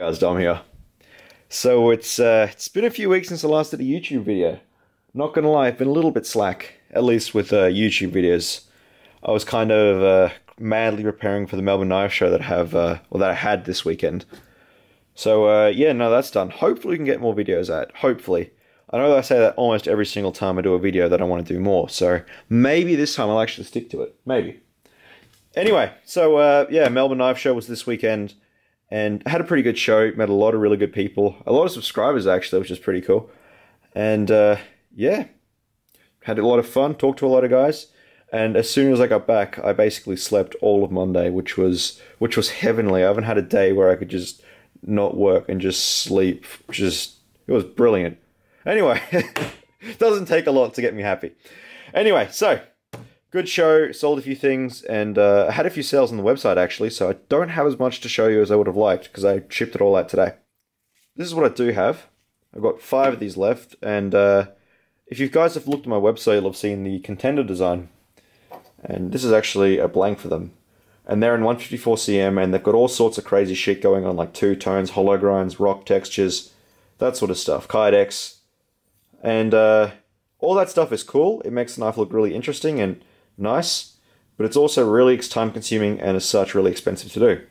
Guys, Dom here. So it's been a few weeks since I last did a YouTube video. Not gonna lie, I've been a little bit slack, at least with YouTube videos. I was kind of madly preparing for the Melbourne Knife Show that I had this weekend. So yeah, no, that's done. Hopefully we can get more videos out. Hopefully. I know that I say that almost every single time I do a video that I want to do more. So maybe this time I'll actually stick to it. Maybe. Anyway, so yeah, Melbourne Knife Show was this weekend. And I had a pretty good show, met a lot of really good people. A lot of subscribers, actually, which is pretty cool. And, yeah, had a lot of fun, talked to a lot of guys. And as soon as I got back, I basically slept all of Monday, which was heavenly. I haven't had a day where I could just not work and just sleep. It was brilliant. Anyway, it doesn't take a lot to get me happy. Anyway, so... good show, sold a few things, and I had a few sales on the website actually, so I don't have as much to show you as I would have liked, because I shipped it all out today. This is what I do have. I've got 5 of these left, and if you guys have looked at my website, you'll have seen the contender design. And this is actually a blank for them. And they're in 154 cm, and they've got all sorts of crazy shit going on, like two-tones, hollow grinds, rock textures, that sort of stuff, kydex. And all that stuff is cool. It makes the knife look really interesting and nice, but it's also really time-consuming and as such really expensive to do.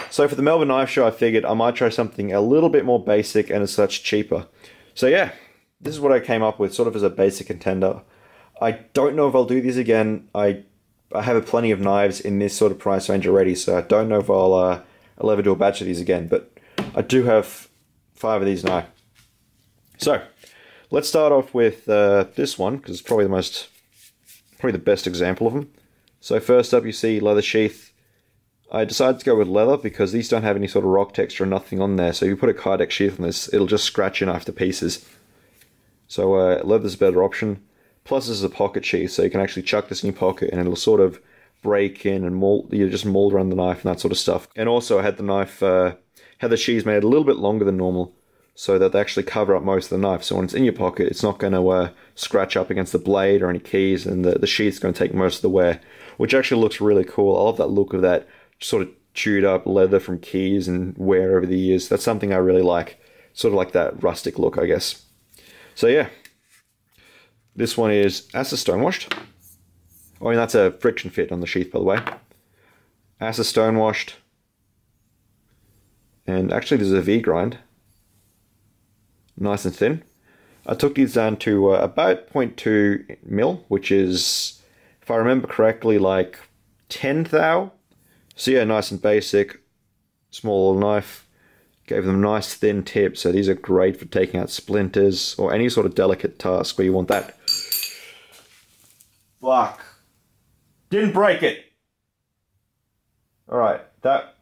So for the Melbourne Knife Show, I figured I might try something a little bit more basic and as such cheaper. So yeah, this is what I came up with, sort of as a basic contender. I don't know if I'll do these again. I have plenty of knives in this sort of price range already, so I don't know if I'll ever do a batch of these again, but I do have 5 of these now. So let's start off with this one, because it's probably the best example of them. So first up you see leather sheath. I decided to go with leather because these don't have any sort of rock texture or nothing on there, so if you put a kydex sheath on this, it'll just scratch your knife to pieces. So leather's a better option. Plus this is a pocket sheath, so you can actually chuck this in your pocket and it'll sort of break in and mold, just mold around the knife and that sort of stuff. And also I had the sheaths made a little bit longer than normal, so that they actually cover up most of the knife. So when it's in your pocket, it's not going to scratch up against the blade or any keys, and the sheath's going to take most of the wear, which actually looks really cool. I love that look of that sort of chewed up leather from keys and wear over the years. That's something I really like. Sort of like that rustic look, I guess. So yeah, this one is Asa stonewashed. Oh, and that's a friction fit on the sheath, by the way. Asa stonewashed. And actually there's a V-grind. Nice and thin. I took these down to about 0.2 mil, which is, if I remember correctly, like 10th thou. So yeah, nice and basic, small little knife. Gave them a nice thin tip, so these are great for taking out splinters or any sort of delicate task where you want that. Fuck. Didn't break it. Alright, that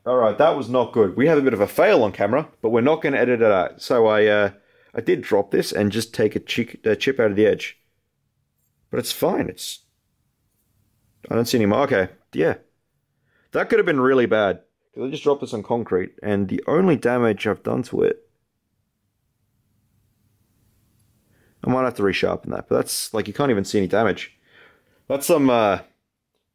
was not good. We have a bit of a fail on camera, but we're not going to edit it out. So I did drop this and just take a chip out of the edge. But it's fine. I don't see any more. Okay, yeah. That could have been really bad. Because I just dropped this on concrete, and the only damage I've done to it... I might have to resharpen that, but that's, like, you can't even see any damage. That's some,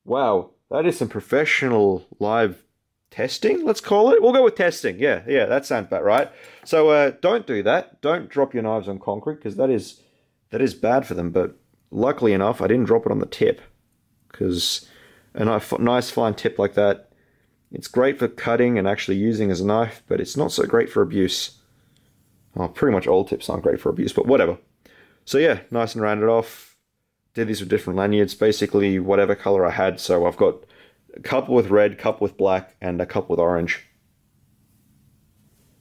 wow, that is some professional live testing, let's call it. We'll go with testing. Yeah, that sounds about right. So don't do that. Don't drop your knives on concrete, because that is bad for them. But luckily enough, I didn't drop it on the tip, because a nice fine tip like that, it's great for cutting and actually using as a knife, but it's not so great for abuse. Oh, pretty much all tips aren't great for abuse, but whatever. So yeah, nice and rounded off. Did these with different lanyards, basically whatever color I had. So I've got a couple with red, couple with black, and a couple with orange.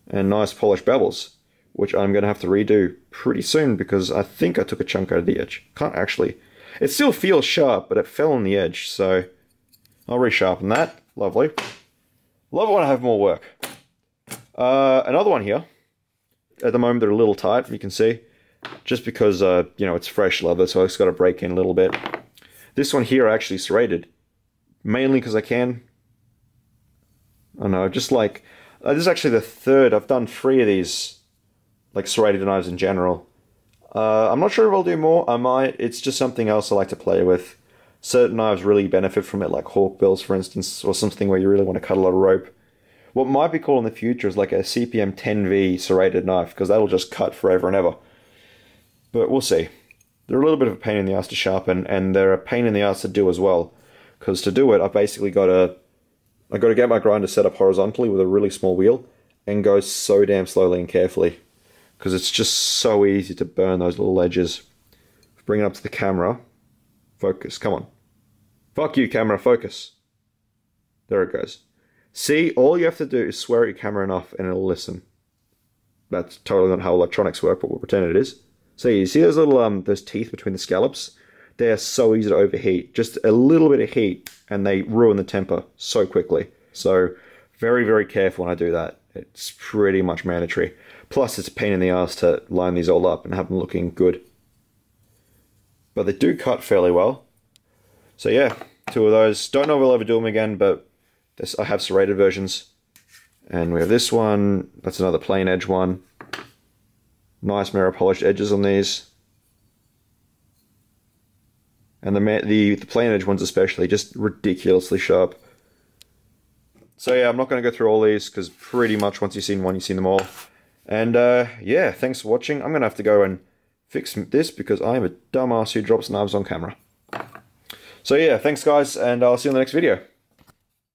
And nice polished bevels, which I'm going to have to redo pretty soon because I think I took a chunk out of the edge. Can't actually. It still feels sharp, but it fell on the edge, so I'll resharpen that. Lovely. Love it when I have more work. Another one here. At the moment they're a little tight, you can see. Just because, you know, it's fresh leather, so I've just got to break in a little bit. This one here I actually serrated. Mainly because I can. I don't know, just like... this is actually the third. I've done 3 of these, like, serrated knives in general. I'm not sure if I'll do more. I might. It's just something else I like to play with. Certain knives really benefit from it, like hawk bills, for instance, or something where you really want to cut a lot of rope. What might be cool in the future is like a CPM 10V serrated knife, because that'll just cut forever and ever. But we'll see. They're a little bit of a pain in the ass to sharpen, and they're a pain in the ass to do as well. Because to do it, I've basically got to get my grinder set up horizontally with a really small wheel and go so damn slowly and carefully. Because it's just so easy to burn those little edges. Bring it up to the camera. Focus, come on. Fuck you, camera, focus. There it goes. See, all you have to do is swear at your camera enough and it'll listen. That's totally not how electronics work, but we'll pretend it is. So you see those little those teeth between the scallops? They are so easy to overheat. Just a little bit of heat and they ruin the temper so quickly. So very, very careful when I do that. It's pretty much mandatory. Plus it's a pain in the ass to line these all up and have them looking good. But they do cut fairly well. So yeah, 2 of those. Don't know if we'll ever do them again, but I have serrated versions. And we have this one. That's another plain edge one. Nice mirror polished edges on these. And the plain edge ones especially, just ridiculously sharp. So yeah, I'm not going to go through all these, because pretty much once you've seen one, you've seen them all. And yeah, thanks for watching. I'm going to have to go and fix this, because I am a dumbass who drops knives on camera. So yeah, thanks guys, and I'll see you in the next video.